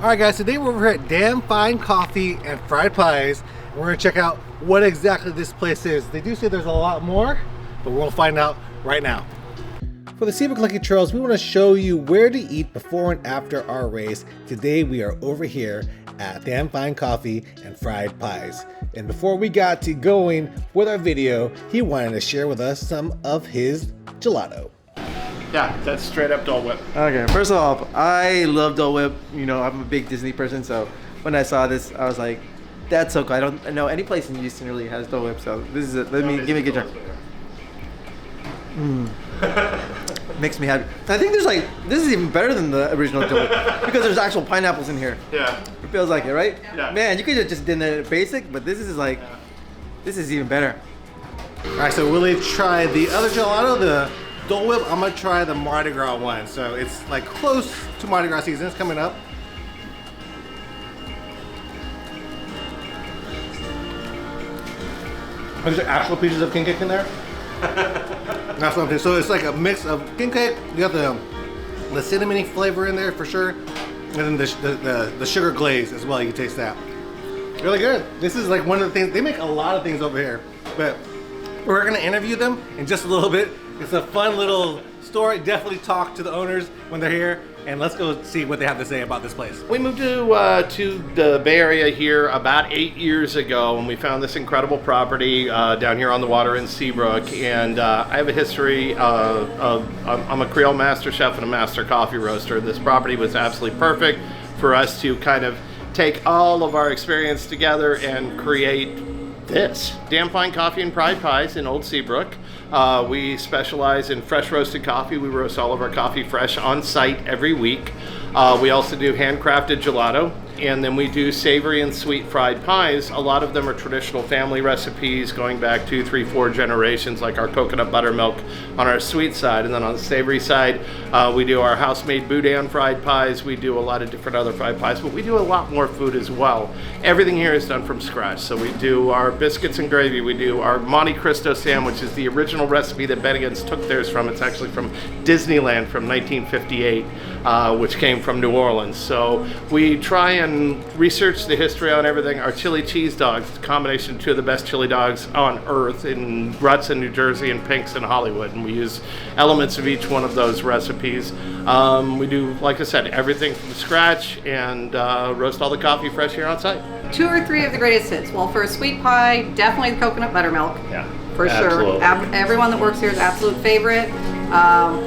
Alright guys, today we're over here at Damn Fine Coffee and Fried Pies. We're going to check out what exactly this place is. They do say there's a lot more, but we'll find out right now. For the Seabrook Lucky Trails, we want to show you where to eat before and after our race. Today we are over here at Damn Fine Coffee and Fried Pies. And before we got to going with our video, he wanted to share with us some of his gelato. Yeah, that's straight up Dole Whip. Okay, first off, I love Dole Whip. You know, I'm a big Disney person, so when I saw this, I was like, that's so cool. I don't know any place in Houston really has Dole Whip, so this is it. Give me a good try. Makes me happy. I think this is even better than the original Dole Whip because there's actual pineapples in here. Yeah. It feels like it, right? Yeah. Man, you could have just done it basic, but this is like, this is even better. Alright, so Willie tried the other gelato, the Dole Whip. I'm gonna try the Mardi Gras one. So it's like close to Mardi Gras season. It's coming up. Are there actual pieces of king cake in there? That's something. So it's like a mix of king cake. You got the cinnamony flavor in there for sure, and then the sugar glaze as well. You can taste that. Really good. This is like one of the things. They make a lot of things over here, but we're gonna interview them in just a little bit. It's a fun little story. Definitely talk to the owners when they're here, and let's go see what they have to say about this place. We moved to the Bay Area here about 8 years ago, and we found this incredible property down here on the water in Seabrook. And I have a history I'm a Creole master chef and a master coffee roaster. This property was absolutely perfect for us to kind of take all of our experience together and create this. Damn Fine Coffee and Fried Pies in Old Seabrook. We specialize in fresh roasted coffee. We roast all of our coffee fresh on site every week. We also do handcrafted gelato, and then we do savory and sweet fried pies. A lot of them are traditional family recipes going back 2, 3, 4 generations, like our coconut buttermilk on our sweet side. And then on the savory side, we do our house-made boudin fried pies. We do a lot of different other fried pies, but we do a lot more food as well. Everything here is done from scratch. So we do our biscuits and gravy. We do our Monte Cristo sandwich, is the original recipe that Bennigan's took theirs from. It's actually from Disneyland from 1958, which came from New Orleans. So we try and research the history on everything. Our chili cheese dogs, the combination of 2 of the best chili dogs on earth, in Ruts in New Jersey and Pink's in Hollywood, and we use elements of each one of those recipes. We do, like I said, everything from scratch, and roast all the coffee fresh here on site. 2 or 3 of the greatest hits. Well, for a sweet pie, definitely the coconut buttermilk. Yeah, for absolutely. Sure. Everyone that works here is absolute favorite.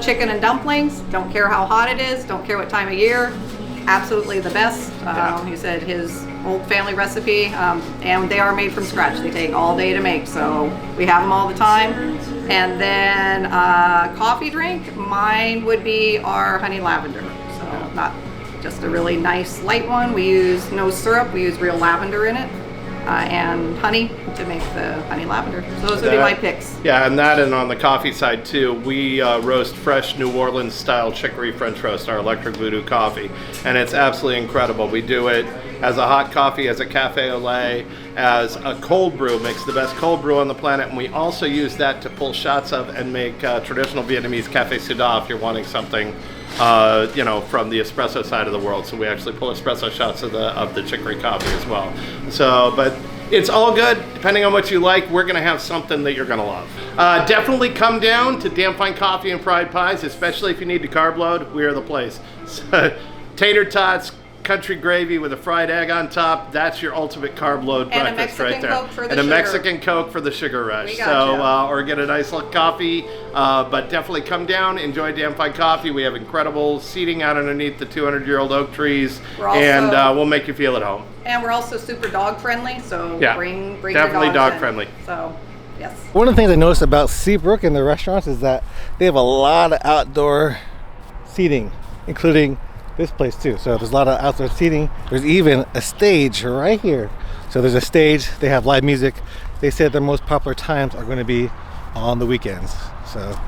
Chicken and dumplings, don't care how hot it is, don't care what time of year, absolutely the best. He said his old family recipe, and they are made from scratch. They take all day to make, so we have them all the time. And then coffee drink, mine would be our honey lavender. So not just a really nice light one. We use no syrup, we use real lavender in it. And honey to make the honey lavender. So those would be my picks. Yeah, and on the coffee side too, we roast fresh New Orleans style chicory French roast, our electric voodoo coffee, and it's absolutely incredible. We do it as a hot coffee, as a cafe au lait, as a cold brew. Makes the best cold brew on the planet, and we also use that to pull shots of and make traditional Vietnamese cafe soda if you're wanting something from the espresso side of the world. So we actually pull espresso shots of the chicory coffee as well. So, but it's all good. Depending on what you like, we're gonna have something that you're gonna love. Definitely come down to Damn Fine Coffee and Fried Pies, especially if you need to carb load. We are the place. So, tater tots, country gravy with a fried egg on top. That's your ultimate carb load breakfast right there. And a Mexican Coke for the sugar rush. So, or get a nice little coffee. But definitely come down, enjoy Damn Fine Coffee. We have incredible seating out underneath the 200-year-old oak trees, and we'll make you feel at home. And we're also super dog friendly, so yeah, bring definitely your dogs dog in. friendly. So, yes. One of the things I noticed about Seabrook and the restaurants is that they have a lot of outdoor seating, including this place too. So there's a lot of outdoor seating. There's even a stage right here. So there's a stage, they have live music. They said their most popular times are going to be on the weekends. So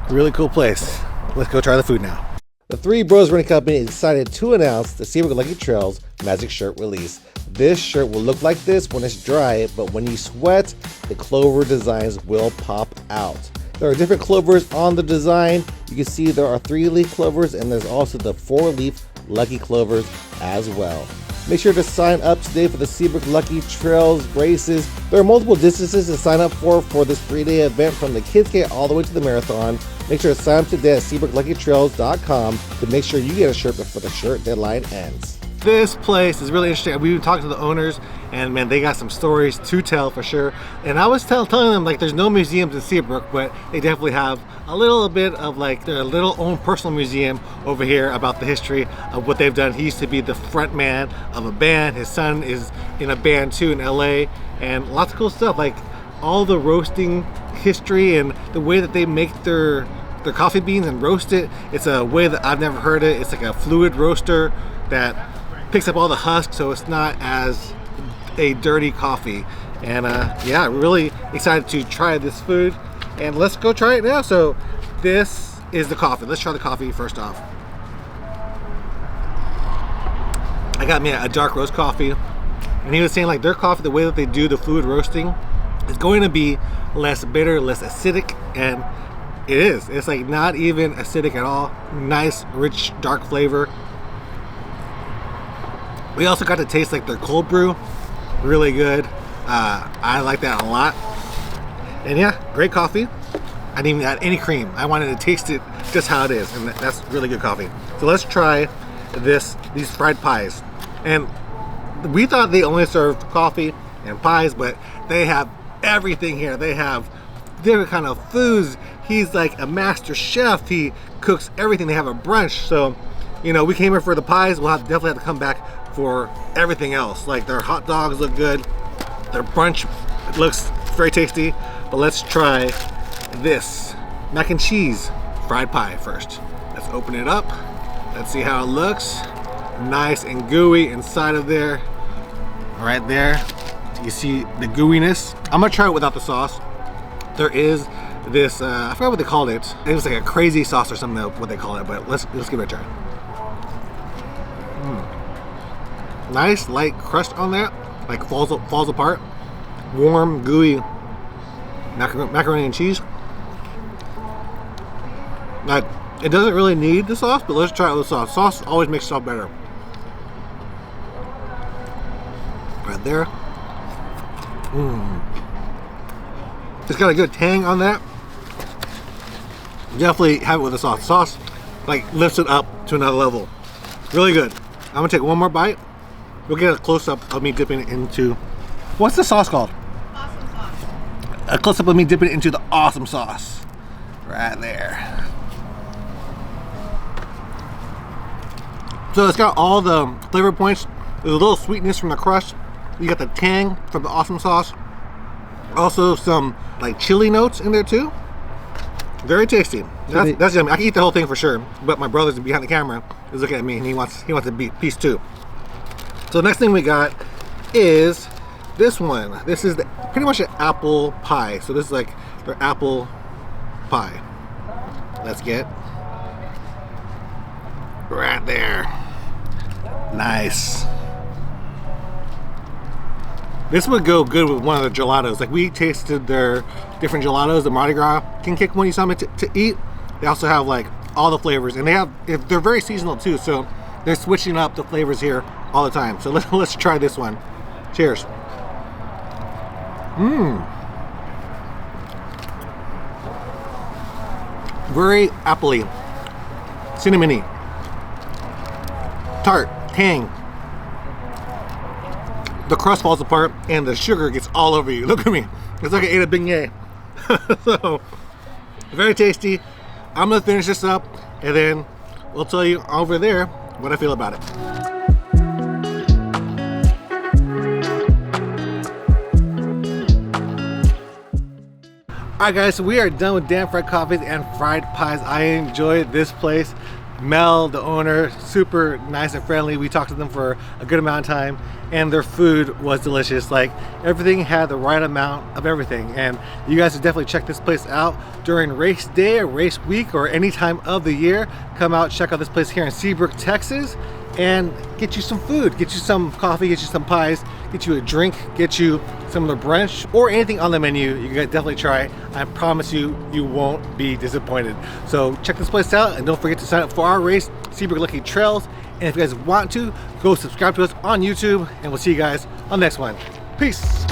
really cool place. Let's go try the food now. The Three Bros Running Company is excited to announce the Seabrook Lucky Trails Magic Shirt release. This shirt will look like this when it's dry, but when you sweat, the clover designs will pop out. There are different clovers on the design. You can see there are 3-leaf clovers, and there's also the 4-leaf Lucky Clovers as well. Make sure to sign up today for the Seabrook Lucky Trails races. There are multiple distances to sign up for this 3-day event, from the Kids Gate all the way to the marathon. Make sure to sign up today at SeabrookLuckyTrails.com to make sure you get a shirt before the shirt deadline ends. This place is really interesting. We've been talking to the owners, and man, they got some stories to tell for sure. And I was telling them, like, there's no museums in Seabrook, but they definitely have a little bit of like their little own personal museum over here about the history of what they've done. He used to be the front man of a band. His son is in a band too in LA, and lots of cool stuff, like all the roasting history and the way that they make their coffee beans and roast it. It's a way that I've never heard it. It's like a fluid roaster that picks up all the husks, so it's not as a dirty coffee. And yeah, really excited to try this food, and let's go try it now. So this is the coffee. Let's try the coffee first off. I got me a dark roast coffee, and he was saying like their coffee, the way that they do the fluid roasting, is going to be less bitter, less acidic, and it is. It's like not even acidic at all. Nice, rich, dark flavor. We also got to taste like their cold brew, really good. I like that a lot. And yeah, great coffee. I didn't even add any cream. I wanted to taste it just how it is, and that's really good coffee. So let's try these fried pies. And we thought they only served coffee and pies, but they have everything here. They have different kind of foods. He's like a master chef. He cooks everything. They have a brunch. So, you know, we came here for the pies. We'll definitely have to come back for everything else. Like their hot dogs look good. Their brunch looks very tasty. But let's try this mac and cheese fried pie first. Let's open it up. Let's see how it looks. Nice and gooey inside of there. Right there, you see the gooiness. I'm gonna try it without the sauce. There is this, I forgot what they called it. It was like a crazy sauce or something, what they call it, but let's give it a try. Nice light crust on that, like falls apart. Warm, gooey macaroni and cheese. Now, it doesn't really need the sauce, but let's try it with sauce. Sauce always makes stuff better. Right there. It's got a good tang on that. Definitely have it with the sauce. Sauce like lifts it up to another level. Really good. I'm gonna take one more bite. We'll get a close-up of me dipping it into, what's the sauce called? Awesome sauce. A close-up of me dipping it into the awesome sauce. Right there. So it's got all the flavor points. There's a little sweetness from the crust. You got the tang from the awesome sauce. Also some like chili notes in there too. Very tasty. That's yummy. I can eat the whole thing for sure, but my brother's behind the camera is looking at me and he wants a piece too. So the next thing we got is this one. This is pretty much an apple pie. So this is like their apple pie. Let's get right there. Nice. This would go good with one of the gelatos. Like we tasted their different gelatos, the Mardi Gras King Cake one you saw me to eat. They also have like all the flavors, and they're very seasonal too. So they're switching up the flavors here all the time. So let's try this one. Cheers. Very appley, cinnamony, tart, tang. The crust falls apart and the sugar gets all over you. Look at me. It's like I ate a beignet. So, very tasty. I'm gonna finish this up and then we'll tell you over there what I feel about it. Alright guys, so we are done with damn fried coffees and fried pies. I enjoyed this place. Mel, the owner, super nice and friendly. We talked to them for a good amount of time and their food was delicious. Like everything had the right amount of everything, and you guys should definitely check this place out during race day or race week or any time of the year. Come out, check out this place here in Seabrook, Texas, and get you some food, get you some coffee, get you some pies, get you a drink, get you some of the brunch or anything on the menu. You can definitely try. I promise you, you won't be disappointed. So check this place out and don't forget to sign up for our race, Seabrook Lucky Trails, And if you guys want to, go subscribe to us on YouTube, and we'll see you guys on the next one. Peace.